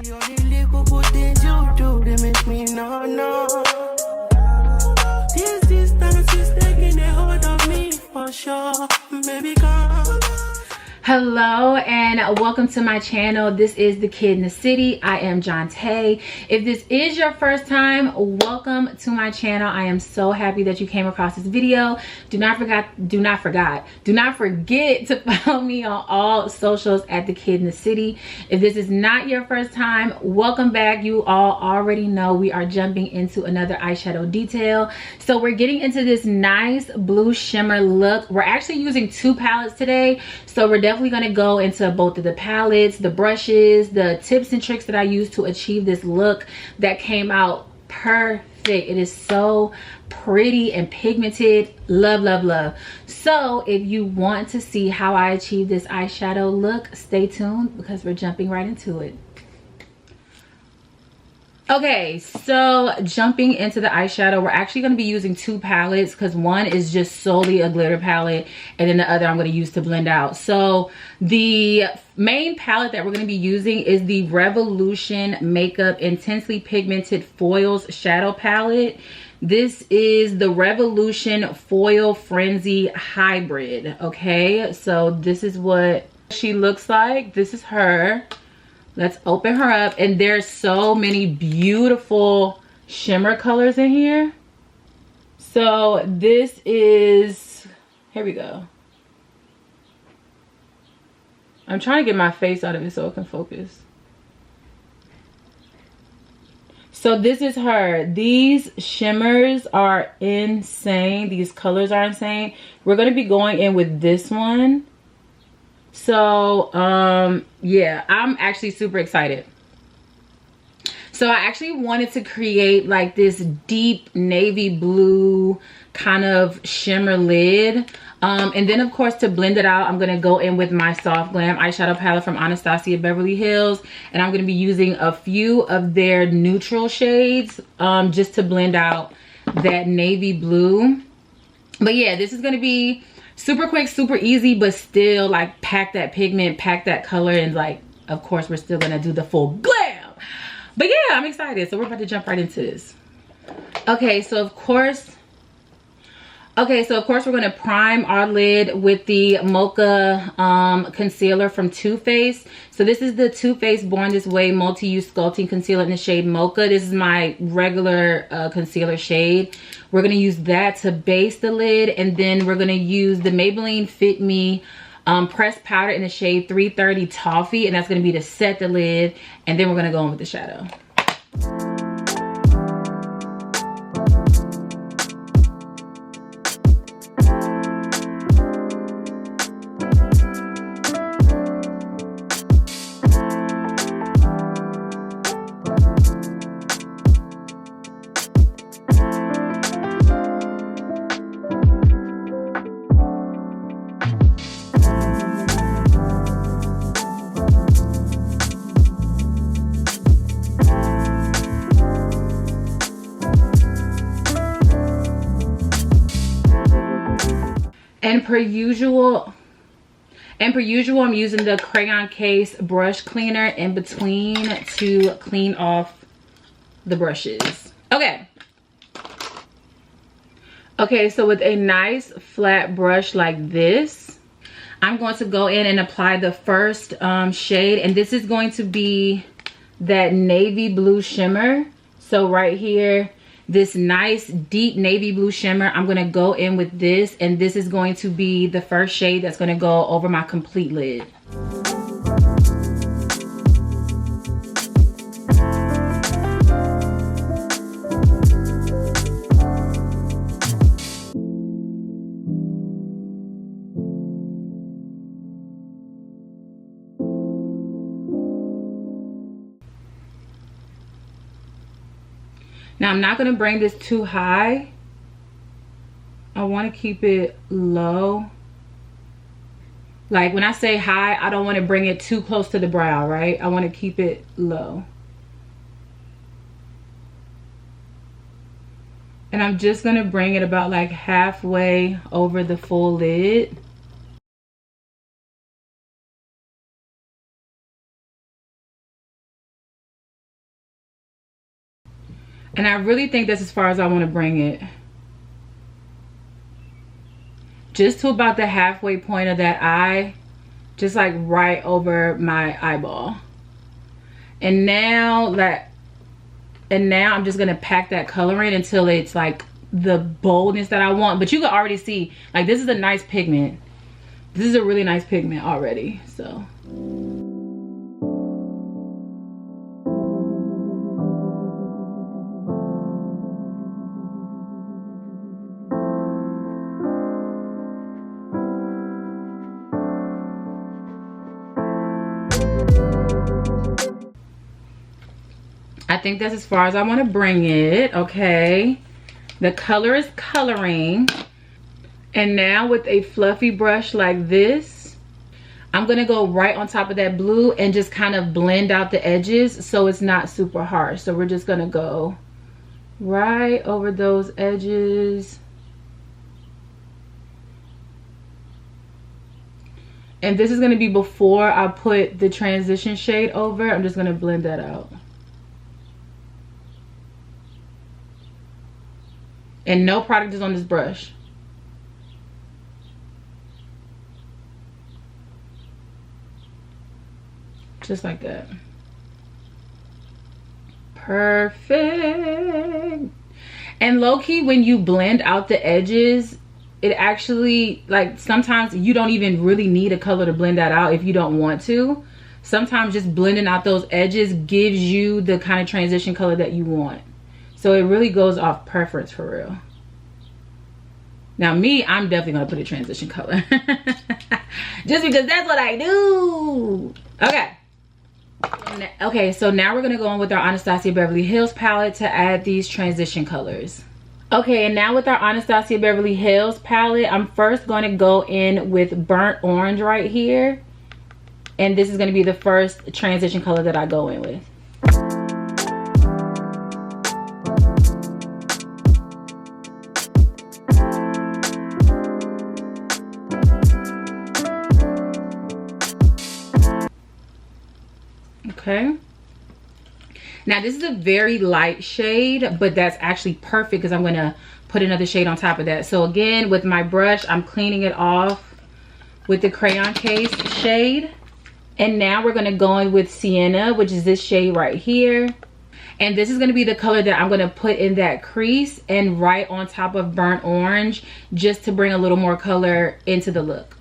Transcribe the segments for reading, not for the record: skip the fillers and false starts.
The only little good things you do, they make me no. This distance is taking a hold of me for sure. Baby, come. Hello and welcome to my channel. This is The Kid in the City. I am Jonte. If this is your first time, welcome to my channel. I am so happy that you came across this video. Do not forget to follow me on all socials at The Kid in the City. If this is not your first time, welcome back. You all already know we are jumping into another eyeshadow detail. So we're getting into this nice blue shimmer look. We're actually using two palettes today, so we're definitely going to go into both of the palettes, the brushes, the tips and tricks that I use to achieve this look that came out perfect. It is so pretty and pigmented. Love. So if you want to see how I achieve this eyeshadow look, stay tuned because we're jumping right into it. Okay, so jumping into the eyeshadow, we're actually going to be using two palettes because one is just solely a glitter palette and then the other I'm going to use to blend out. So the main palette that we're going to be using is the Revolution Makeup Intensely Pigmented Foils Shadow Palette. This is the Revolution Foil Frenzy Hybrid. Okay, so this is what she looks like. This is her. Let's open her up, and there's so many beautiful shimmer colors in here. So this is, here we go. I'm trying to get my face out of it so it can focus. So this is her. These shimmers are insane. These colors are insane. We're going to be going in with this one. So yeah, I'm actually super excited. So I actually wanted to create like this deep navy blue kind of shimmer lid, and then of course to blend it out, I'm going to go in with my Soft Glam eyeshadow palette from Anastasia Beverly Hills, and I'm going to be using a few of their neutral shades just to blend out that navy blue. But yeah, this is going to be super quick, super easy, but still like pack that pigment, pack that color, and like of course we're still gonna do the full glam. But yeah, I'm excited. So we're about to jump right into this. Okay, so of course we're gonna prime our lid with the Mocha concealer from Too Faced. So this is the Too Faced Born This Way Multi-Use Sculpting Concealer in the shade Mocha. This is my regular concealer shade. We're gonna use that to base the lid, and then we're gonna use the Maybelline Fit Me pressed powder in the shade 330 Toffee, and that's gonna be to set the lid, and then we're gonna go in with the shadow. And per usual, I'm using the crayon case brush cleaner in between to clean off the brushes. Okay, so with a nice flat brush like this, I'm going to go in and apply the first shade, and this is going to be that navy blue shimmer. So right here, this nice deep navy blue shimmer, I'm going to go in with this, and this is going to be the first shade that's going to go over my complete lid. Now I'm not going to bring this too high. I want to keep it low. Like when I say high, I don't want to bring it too close to the brow, right? I want to keep it low. And I'm just going to bring it about like halfway over the full lid. And I really think that's as far as I want to bring it. Just to about the halfway point of that eye. Just like right over my eyeball. And now I'm just gonna pack that color in until it's like the boldness that I want. But you can already see, like, this is a nice pigment. This is a really nice pigment already, so. I think that's as far as I want to bring it. Okay, the color is coloring, and now with a fluffy brush like this, I'm gonna go right on top of that blue and just kind of blend out the edges so it's not super harsh. So we're just gonna go right over those edges, and this is gonna be before I put the transition shade over. I'm just gonna blend that out. And no product is on this brush. Just like that. Perfect. And low-key, when you blend out the edges, it actually, like, sometimes you don't even really need a color to blend that out if you don't want to. Sometimes just blending out those edges gives you the kind of transition color that you want. So it really goes off preference for real. Now me, I'm definitely gonna put a transition color. Just because that's what I do. Okay. Okay, so now we're gonna go on with our Anastasia Beverly Hills palette to add these transition colors. Okay, and now with our Anastasia Beverly Hills palette, I'm first going to go in with burnt orange right here. And this is gonna be the first transition color that I go in with. Okay, now this is a very light shade, but that's actually perfect because I'm going to put another shade on top of that. So again, with my brush, I'm cleaning it off with the crayon case shade. And now we're going to go in with Sienna, which is this shade right here. And this is going to be the color that I'm going to put in that crease and right on top of burnt orange, just to bring a little more color into the look.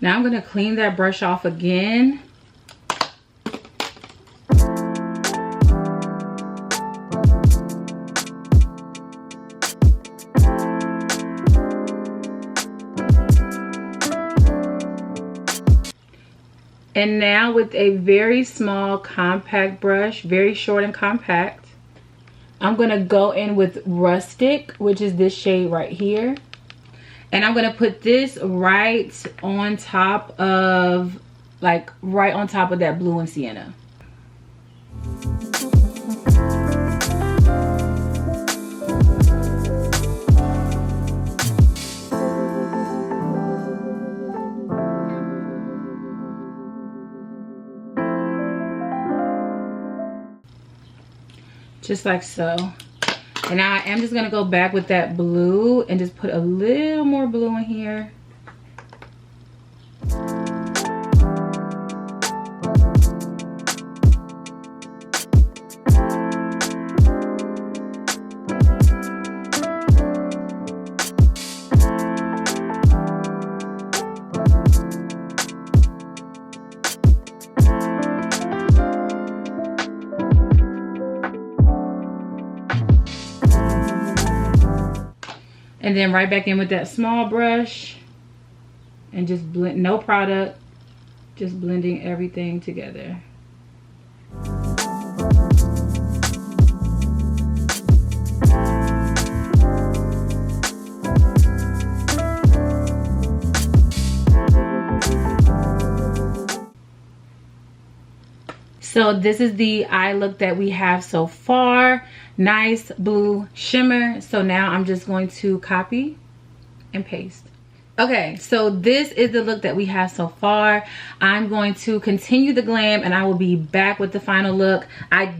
Now I'm going to clean that brush off again. And now with a very small compact brush, very short and compact, I'm going to go in with Rustic, which is this shade right here. And I'm going to put this right on top of, like, right on top of that blue and sienna. Just like so. And now I am just going to go back with that blue and just put a little more blue in here. And then right back in with that small brush and just blend, no product, just blending everything together. So this is the eye look that we have so far. Nice blue shimmer. So now I'm just going to copy and paste. Okay, so this is the look that we have so far. I'm going to continue the glam and I will be back with the final look. I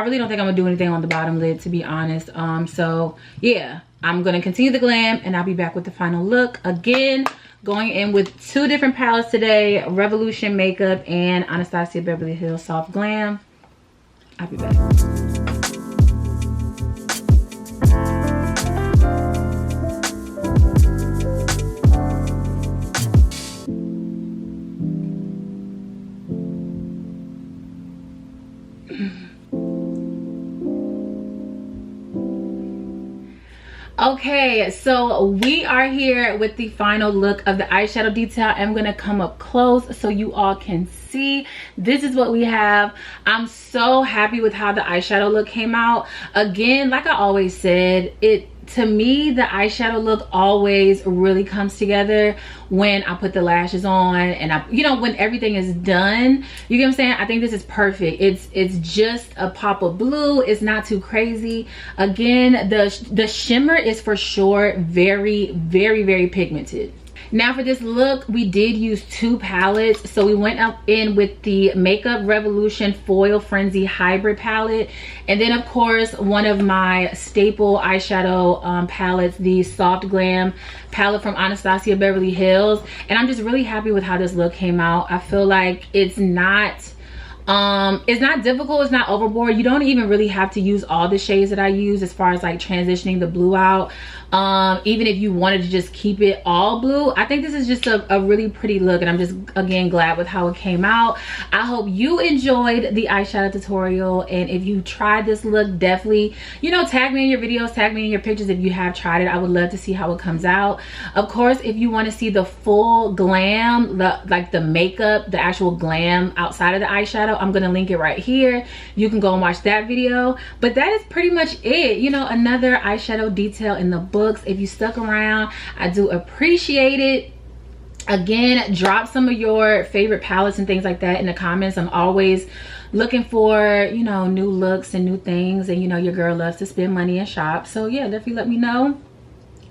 really don't think I'm gonna do anything on the bottom lid, to be honest. So yeah, I'm gonna continue the glam and I'll be back with the final look. Again, going in with 2 different palettes today, Revolution Makeup and Anastasia Beverly Hills Soft Glam. I'll be back. Okay, so we are here with the final look of the eyeshadow detail. I'm gonna come up close so you all can see. This is what we have. I'm so happy with how the eyeshadow look came out. Again, like I always said, to me, the eyeshadow look always really comes together when I put the lashes on and when everything is done. You get what I'm saying? I think this is perfect. It's just a pop of blue. It's not too crazy. Again, the shimmer is for sure very, very, very pigmented. Now for this look, we did use 2 palettes. So we went up in with the Makeup Revolution Foil Frenzy Hybrid palette. And then of course, one of my staple eyeshadow palettes, the Soft Glam palette from Anastasia Beverly Hills. And I'm just really happy with how this look came out. I feel like it's not difficult, it's not overboard. You don't even really have to use all the shades that I use as far as like transitioning the blue out. Even if you wanted to just keep it all blue, I think this is just a really pretty look, and I'm just again glad with how it came out. I hope you enjoyed the eyeshadow tutorial, and if you tried this look, definitely tag me in your videos, tag me in your pictures if you have tried it. I would love to see how it comes out. Of course, if you want to see the full glam, the makeup, the actual glam outside of the eyeshadow, I'm gonna link it right here. You can go and watch that video. But that is pretty much it. Another eyeshadow detail in the books. If you stuck around, I do appreciate it. Again, drop some of your favorite palettes and things like that in the comments. I'm always looking for new looks and new things, and your girl loves to spend money and shop. So yeah, definitely let me know.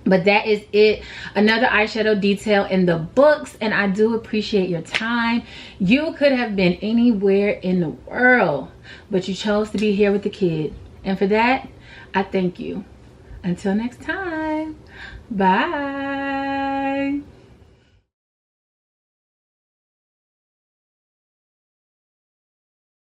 But that is it. Another eyeshadow detail in the books, and I do appreciate your time. You could have been anywhere in the world, but you chose to be here with the kid, and for that I thank you. Until next time, bye.